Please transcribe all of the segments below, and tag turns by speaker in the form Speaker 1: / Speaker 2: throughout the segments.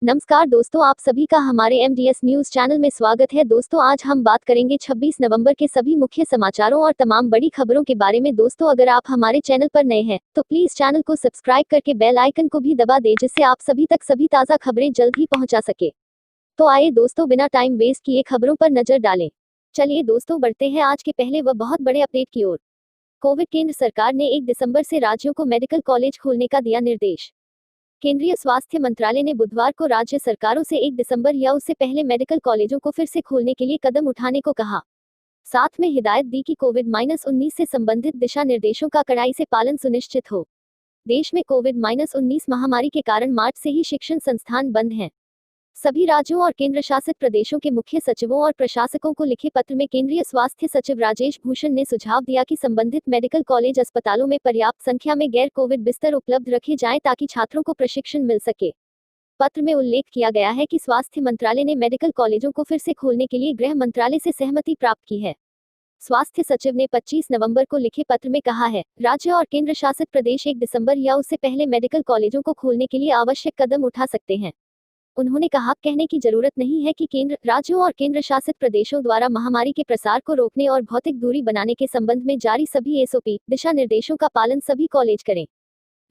Speaker 1: नमस्कार दोस्तों, आप सभी का हमारे एमडीएस न्यूज चैनल में स्वागत है। दोस्तों, आज हम बात करेंगे 26 नवंबर के सभी मुख्य समाचारों और तमाम बड़ी खबरों के बारे में। दोस्तों, अगर आप हमारे चैनल पर नए हैं तो प्लीज चैनल को सब्सक्राइब करके बेल आइकन को भी दबा दें, जिससे आप सभी तक सभी ताज़ा खबरें जल्द ही पहुंचा सके। तो आइए दोस्तों, बिना टाइम वेस्ट किए खबरों पर नजर डालें। चलिए दोस्तों, बढ़ते हैं आज के पहले व बहुत बड़े अपडेट की ओर। कोविड केंद्र सरकार ने 1 दिसंबर से राज्यों को मेडिकल कॉलेज खोलने का दिया निर्देश। केंद्रीय स्वास्थ्य मंत्रालय ने बुधवार को राज्य सरकारों से 1 दिसंबर या उससे पहले मेडिकल कॉलेजों को फिर से खोलने के लिए कदम उठाने को कहा। साथ में हिदायत दी कि कोविड-19 से संबंधित दिशा निर्देशों का कड़ाई से पालन सुनिश्चित हो। देश में कोविड-19 महामारी के कारण मार्च से ही शिक्षण संस्थान बंद हैं। सभी राज्यों और केंद्र शासित प्रदेशों के मुख्य सचिवों और प्रशासकों को लिखे पत्र में केंद्रीय स्वास्थ्य सचिव राजेश भूषण ने सुझाव दिया कि संबंधित मेडिकल कॉलेज अस्पतालों में पर्याप्त संख्या में गैर कोविड बिस्तर उपलब्ध रखे जाएं ताकि छात्रों को प्रशिक्षण मिल सके। पत्र में उल्लेख किया गया है कि स्वास्थ्य मंत्रालय ने मेडिकल कॉलेजों को फिर से खोलने के लिए गृह मंत्रालय से सहमति प्राप्त की है। स्वास्थ्य सचिव ने 25 नवंबर को लिखे पत्र में कहा है, राज्य और केंद्र शासित प्रदेश 1 दिसंबर या उससे पहले मेडिकल कॉलेजों को खोलने के लिए आवश्यक कदम उठा सकते हैं। उन्होंने कहा, कहने की जरूरत नहीं है कि केंद्र, राज्यों और केंद्र शासित प्रदेशों द्वारा महामारी के प्रसार को रोकने और भौतिक दूरी बनाने के संबंध में जारी सभी एसओपी दिशा निर्देशों का पालन सभी कॉलेज करें।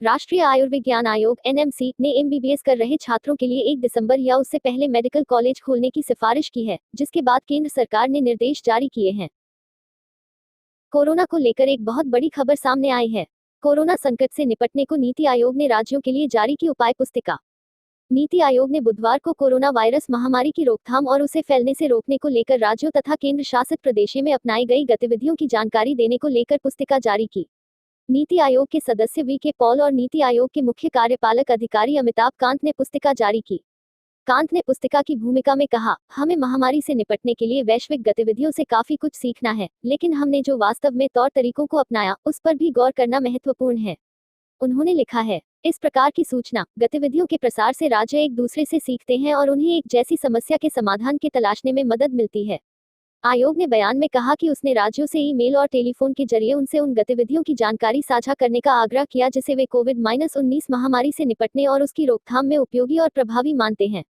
Speaker 1: राष्ट्रीय आयुर्विज्ञान आयोग एनएमसी ने एमबीबीएस कर रहे छात्रों के लिए 1 दिसंबर या उससे पहले मेडिकल कॉलेज खोलने की सिफारिश की है, जिसके बाद केंद्र सरकार ने निर्देश जारी किए हैं। कोरोना को लेकर एक बहुत बड़ी खबर सामने आई है। कोरोना संकट से निपटने को नीति आयोग ने राज्यों के लिए जारी की उपाय पुस्तिका। नीति आयोग ने बुधवार को कोरोना वायरस महामारी की रोकथाम और उसे फैलने से रोकने को लेकर राज्यों तथा केंद्र शासित प्रदेशों में अपनाई गई गतिविधियों की जानकारी देने को लेकर पुस्तिका जारी की। नीति आयोग के सदस्य वी के पॉल और नीति आयोग के मुख्य कार्यपालक अधिकारी अमिताभ कांत ने पुस्तिका जारी की। कांत ने पुस्तिका की भूमिका में कहा, हमें महामारी से निपटने के लिए वैश्विक गतिविधियों से काफी कुछ सीखना है, लेकिन हमने जो वास्तव में तौर तरीकों को अपनाया उस पर भी गौर करना महत्वपूर्ण है। उन्होंने लिखा है, इस प्रकार की सूचना गतिविधियों के प्रसार से राज्य एक दूसरे से सीखते हैं और उन्हें एक जैसी समस्या के समाधान के तलाशने में मदद मिलती है। आयोग ने बयान में कहा कि उसने राज्यों से ईमेल और टेलीफोन के जरिए उनसे उन गतिविधियों की जानकारी साझा करने का आग्रह किया जिसे वे कोविड-19 महामारी से निपटने और उसकी रोकथाम में उपयोगी और प्रभावी मानते हैं।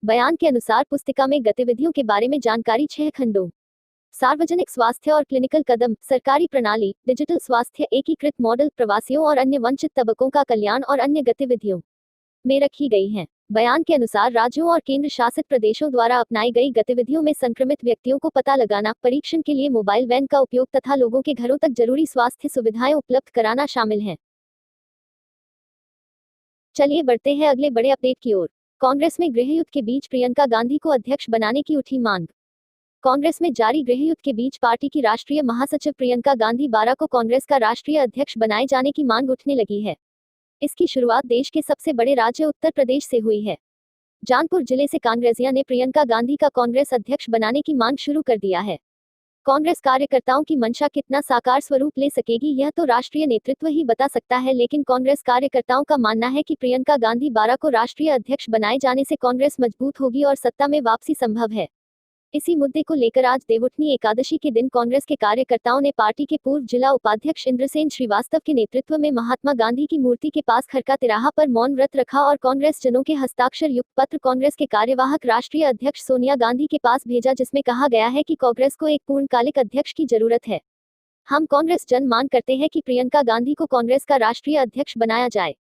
Speaker 1: बयान के अनुसार पुस्तिका में गतिविधियों के बारे में जानकारी 6 खंडों, सार्वजनिक स्वास्थ्य और क्लिनिकल कदम, सरकारी प्रणाली, डिजिटल स्वास्थ्य, एकीकृत मॉडल, प्रवासियों और अन्य वंचित तबकों का कल्याण और अन्य गतिविधियों में रखी गई हैं। बयान के अनुसार राज्यों और केंद्र शासित प्रदेशों द्वारा अपनाई गई गतिविधियों में संक्रमित व्यक्तियों को पता लगाना, परीक्षण के लिए मोबाइल वैन का उपयोग तथा लोगों के घरों तक जरूरी स्वास्थ्य सुविधाएं उपलब्ध कराना शामिल है। चलिए बढ़ते हैं अगले बड़े अपडेट की ओर। कांग्रेस में गृहयुद्ध के बीच प्रियंका गांधी को अध्यक्ष बनाने की उठी मांग। कांग्रेस में जारी गृहयुद्ध के बीच पार्टी की राष्ट्रीय महासचिव प्रियंका गांधी बारा को कांग्रेस का राष्ट्रीय अध्यक्ष बनाए जाने की मांग उठने लगी है। इसकी शुरुआत देश के सबसे बड़े राज्य उत्तर प्रदेश से हुई है। जौनपुर जिले से कांग्रेसियों ने प्रियंका गांधी का कांग्रेस अध्यक्ष बनाने की मांग शुरू कर दिया है। कांग्रेस कार्यकर्ताओं की मंशा कितना साकार स्वरूप ले सकेगी यह तो राष्ट्रीय नेतृत्व ही बता सकता है, लेकिन कांग्रेस कार्यकर्ताओं का मानना है कि प्रियंका गांधी बारा को राष्ट्रीय अध्यक्ष बनाए जाने से कांग्रेस मजबूत होगी और सत्ता में वापसी संभव है। इसी मुद्दे को लेकर आज देवउठनी एकादशी के दिन कांग्रेस के कार्यकर्ताओं ने पार्टी के पूर्व जिला उपाध्यक्ष इंद्रसेन श्रीवास्तव के नेतृत्व में महात्मा गांधी की मूर्ति के पास खरका तिराहा पर मौन व्रत रखा और कांग्रेस जनों के हस्ताक्षर युक्त पत्र कांग्रेस के कार्यवाहक राष्ट्रीय अध्यक्ष सोनिया गांधी के पास भेजा, जिसमें कहा गया है कि कांग्रेस को एक पूर्णकालिक अध्यक्ष की जरूरत है। हम कांग्रेस जन मांग करते हैं कि प्रियंका गांधी को कांग्रेस का राष्ट्रीय अध्यक्ष बनाया जाए।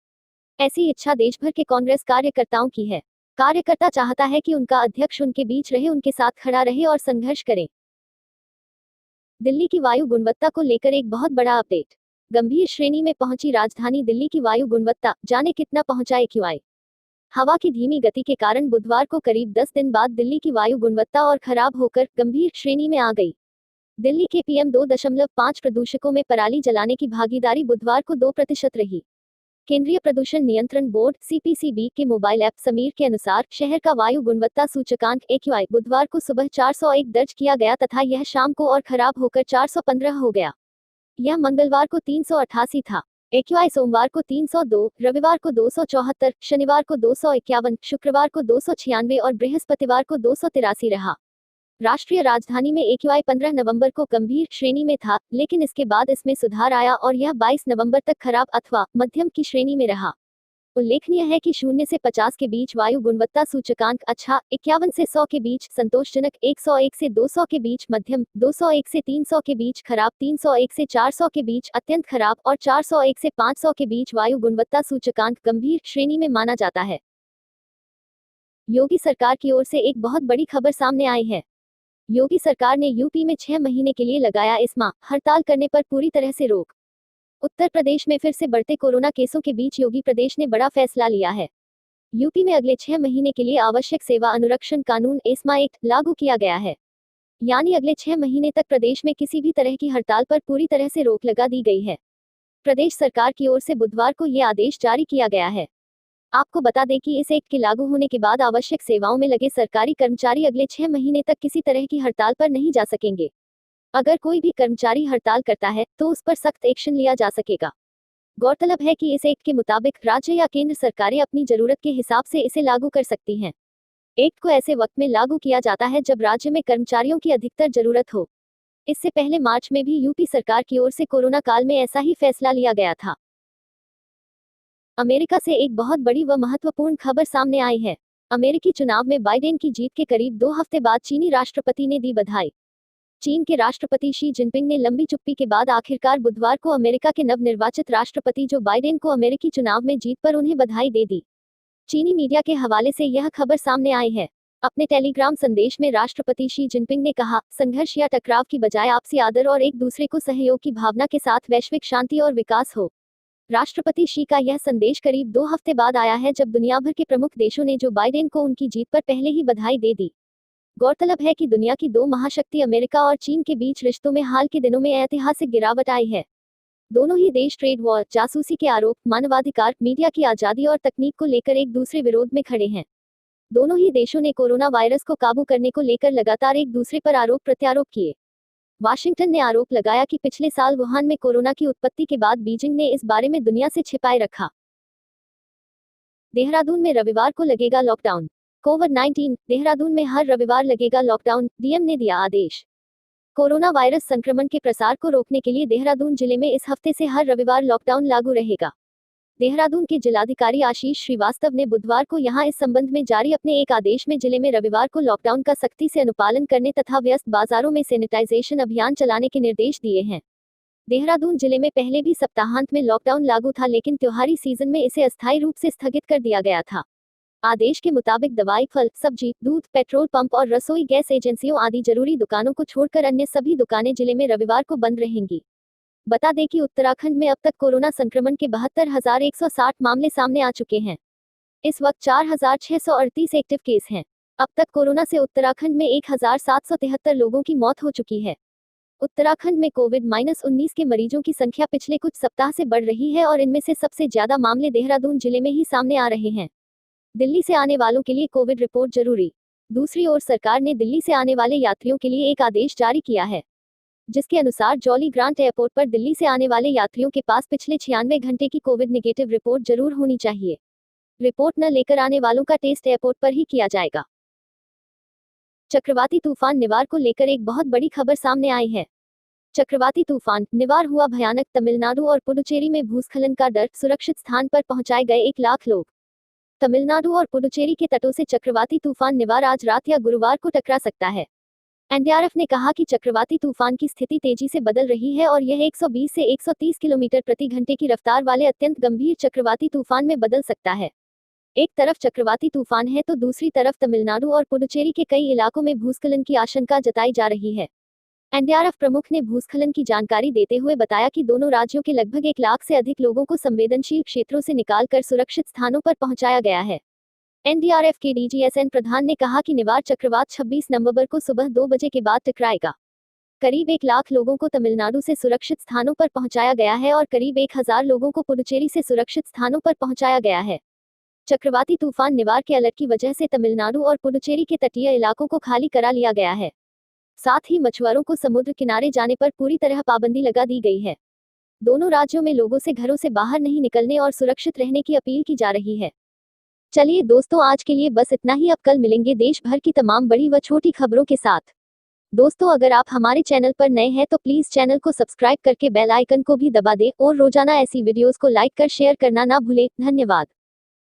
Speaker 1: ऐसी इच्छा देशभर के कांग्रेस कार्यकर्ताओं की है। कार्यकर्ता चाहता है कि उनका अध्यक्ष उनके बीच रहे, उनके साथ खड़ा रहे और संघर्ष करे। दिल्ली की वायु गुणवत्ता को लेकर एक बहुत बड़ा अपडेट। गंभीर श्रेणी में पहुंची राजधानी दिल्ली की वायु गुणवत्ता, जाने कितना पहुंचा एक्यूआई। हवा की धीमी गति के कारण बुधवार को करीब 10 दिन बाद दिल्ली की वायु गुणवत्ता और खराब होकर गंभीर श्रेणी में आ गई। दिल्ली के पीएम 2.5 प्रदूषकों में पराली जलाने की भागीदारी बुधवार को 2% रही। केंद्रीय प्रदूषण नियंत्रण बोर्ड सीपीसीबी के मोबाइल ऐप समीर के अनुसार शहर का वायु गुणवत्ता सूचकांक एक्यूआई बुधवार को सुबह 401 दर्ज किया गया तथा यह शाम को और खराब होकर 415 हो गया। यह मंगलवार को 388 था। एक्यूआई सोमवार को 302, रविवार को 274, शनिवार को 251, शुक्रवार को 296 और बृहस्पतिवार को 283 रहा। राष्ट्रीय राजधानी में एक्यूआई 15 नवंबर को गंभीर श्रेणी में था, लेकिन इसके बाद इसमें सुधार आया और यह 22 नवंबर तक खराब अथवा मध्यम की श्रेणी में रहा। उल्लेखनीय है कि 0 से 50 के बीच वायु गुणवत्ता सूचकांक अच्छा, 51 से 100 के बीच संतोषजनक, 101 से 200 के बीच मध्यम, 201 से 300 के बीच खराब, 301 से 400 के बीच अत्यंत खराब और 401 से 500 के बीच वायु गुणवत्ता सूचकांक गंभीर श्रेणी में माना जाता है। योगी सरकार की ओर से एक बहुत बड़ी खबर सामने आई है। योगी सरकार ने यूपी में 6 महीने के लिए लगाया इस्मा, हड़ताल करने पर पूरी तरह से रोक। उत्तर प्रदेश में फिर से बढ़ते कोरोना केसों के बीच योगी प्रदेश ने बड़ा फैसला लिया है। यूपी में अगले 6 महीने के लिए आवश्यक सेवा अनुरक्षण कानून एस्मा एक्ट लागू किया गया है। यानी अगले 6 महीने तक प्रदेश में किसी भी तरह की हड़ताल पर पूरी तरह से रोक लगा दी गई है। प्रदेश सरकार की ओर से बुधवार को यह आदेश जारी किया गया है। आपको बता दें कि इस एक्ट के लागू होने के बाद आवश्यक सेवाओं में लगे सरकारी कर्मचारी अगले 6 महीने तक किसी तरह की हड़ताल पर नहीं जा सकेंगे। अगर कोई भी कर्मचारी हड़ताल करता है तो उस पर सख्त एक्शन लिया जा सकेगा। गौरतलब है कि इस एक्ट के मुताबिक राज्य या केंद्र सरकारें अपनी जरूरत के हिसाब से इसे लागू कर सकती हैं। एक्ट को ऐसे वक्त में लागू किया जाता है जब राज्य में कर्मचारियों की अधिकतर जरूरत हो। इससे पहले मार्च में भी यूपी सरकार की ओर से कोरोना काल में ऐसा ही फैसला लिया गया था। अमेरिका से एक बहुत बड़ी व महत्वपूर्ण खबर सामने आई है। अमेरिकी चुनाव में बाइडेन की जीत के करीब 2 हफ्ते बाद चीनी राष्ट्रपति ने दी बधाई। चीन के राष्ट्रपति शी जिनपिंग ने लंबी चुप्पी के बाद आखिरकार बुधवार को अमेरिका के नवनिर्वाचित राष्ट्रपति जो बाइडेन को अमेरिकी चुनाव में जीत पर उन्हें बधाई दे दी। चीनी मीडिया के हवाले से यह खबर सामने आई है। अपने टेलीग्राम संदेश में राष्ट्रपति शी जिनपिंग ने कहा, संघर्ष या टकराव की बजाय आपसी आदर और एक दूसरे को सहयोग की भावना के साथ वैश्विक शांति और विकास हो। राष्ट्रपति शी का यह संदेश करीब 2 हफ्ते बाद आया है जब दुनिया भर के प्रमुख देशों ने जो बाइडेन को उनकी जीत पर पहले ही बधाई दे दी। गौरतलब है कि दुनिया की 2 महाशक्ति अमेरिका और चीन के बीच रिश्तों में हाल के दिनों में ऐतिहासिक गिरावट आई है। दोनों ही देश ट्रेड वॉर, जासूसी के आरोप, मानवाधिकार, मीडिया की आजादी और तकनीक को लेकर एक दूसरे विरोध में खड़े हैं। दोनों ही देशों ने कोरोना वायरस को काबू करने को लेकर लगातार एक दूसरे पर आरोप प्रत्यारोप किए। वाशिंगटन ने आरोप लगाया कि पिछले साल वुहान में कोरोना की उत्पत्ति के बाद बीजिंग ने इस बारे में दुनिया से छिपाए रखा। देहरादून में रविवार को लगेगा लॉकडाउन। कोविड-19, देहरादून में हर रविवार लगेगा लॉकडाउन, डीएम ने दिया आदेश। कोरोना वायरस संक्रमण के प्रसार को रोकने के लिए देहरादून जिले में इस हफ्ते से हर रविवार लॉकडाउन लागू रहेगा। देहरादून के जिलाधिकारी आशीष श्रीवास्तव ने बुधवार को यहां इस संबंध में जारी अपने एक आदेश में जिले में रविवार को लॉकडाउन का सख्ती से अनुपालन करने तथा व्यस्त बाजारों में सैनिटाइजेशन अभियान चलाने के निर्देश दिए हैं। देहरादून जिले में पहले भी सप्ताहांत में लॉकडाउन लागू था, लेकिन त्योहारी सीजन में इसे अस्थायी रूप से स्थगित कर दिया गया था। आदेश के मुताबिक दवाई, फल, सब्जी, दूध, पेट्रोल पंप और रसोई गैस एजेंसियों आदि जरूरी दुकानों को छोड़कर अन्य सभी दुकानें जिले में रविवार को बंद रहेंगी। बता दें कि उत्तराखंड में अब तक कोरोना संक्रमण के 72,160 मामले सामने आ चुके हैं। इस वक्त 4,638 एक्टिव केस हैं। अब तक कोरोना से उत्तराखंड में 1,773 लोगों की मौत हो चुकी है। उत्तराखंड में कोविड-19 के मरीजों की संख्या पिछले कुछ सप्ताह से बढ़ रही है और इनमें से सबसे ज्यादा मामले देहरादून जिले में ही सामने आ रहे हैं। दिल्ली से आने वालों के लिए कोविड रिपोर्ट जरूरी। दूसरी ओर सरकार ने दिल्ली से आने वाले यात्रियों के लिए एक आदेश जारी किया है, जिसके अनुसार जॉली ग्रांट एयरपोर्ट पर दिल्ली से आने वाले यात्रियों के पास पिछले 96 घंटे की कोविड नेगेटिव रिपोर्ट जरूर होनी चाहिए। रिपोर्ट न लेकर आने वालों का टेस्ट एयरपोर्ट पर ही किया जाएगा। चक्रवाती तूफान निवार को लेकर एक बहुत बड़ी खबर सामने आई है। चक्रवाती तूफान निवार हुआ भयानक, तमिलनाडु और पुडुचेरी में भूस्खलन का डर, सुरक्षित स्थान पर पहुंचाए गए 1 लाख लोग। तमिलनाडु और पुडुचेरी के तटों से चक्रवाती तूफान निवार आज रात या गुरुवार को टकरा सकता है। एनडीआरएफ ने कहा कि चक्रवाती तूफान की स्थिति तेजी से बदल रही है और यह 120 से 130 किलोमीटर प्रति घंटे की रफ्तार वाले अत्यंत गंभीर चक्रवाती तूफान में बदल सकता है। एक तरफ चक्रवाती तूफान है तो दूसरी तरफ तमिलनाडु और पुडुचेरी के कई इलाकों में भूस्खलन की आशंका जताई जा रही है। एनडीआरएफ प्रमुख ने भूस्खलन की जानकारी देते हुए बताया कि दोनों राज्यों के लगभग 1 लाख से अधिक लोगों को संवेदनशील क्षेत्रों से निकालकर सुरक्षित स्थानों पर पहुंचाया गया है। एनडीआरएफ के डीजीएसएन प्रधान ने कहा कि निवार चक्रवात 26 नवंबर को सुबह 2 बजे के बाद टकराएगा। करीब 1 लाख लोगों को तमिलनाडु से सुरक्षित स्थानों पर पहुंचाया गया है और करीब 1000 लोगों को पुडुचेरी से सुरक्षित स्थानों पर पहुंचाया गया है। चक्रवाती तूफान निवार के अलर्ट की वजह से तमिलनाडु और पुडुचेरी के तटीय इलाकों को खाली करा लिया गया है। साथ ही मछुआरों को समुद्र किनारे जाने पर पूरी तरह पाबंदी लगा दी गई है। दोनों राज्यों में लोगों से घरों से बाहर नहीं निकलने और सुरक्षित रहने की अपील की जा रही है। चलिए दोस्तों, आज के लिए बस इतना ही। अब कल मिलेंगे देश भर की तमाम बड़ी व छोटी खबरों के साथ। दोस्तों, अगर आप हमारे चैनल पर नए हैं तो प्लीज चैनल को सब्सक्राइब करके बेल आइकन को भी दबा दें और रोजाना ऐसी वीडियोस को लाइक कर शेयर करना ना भूलें। धन्यवाद।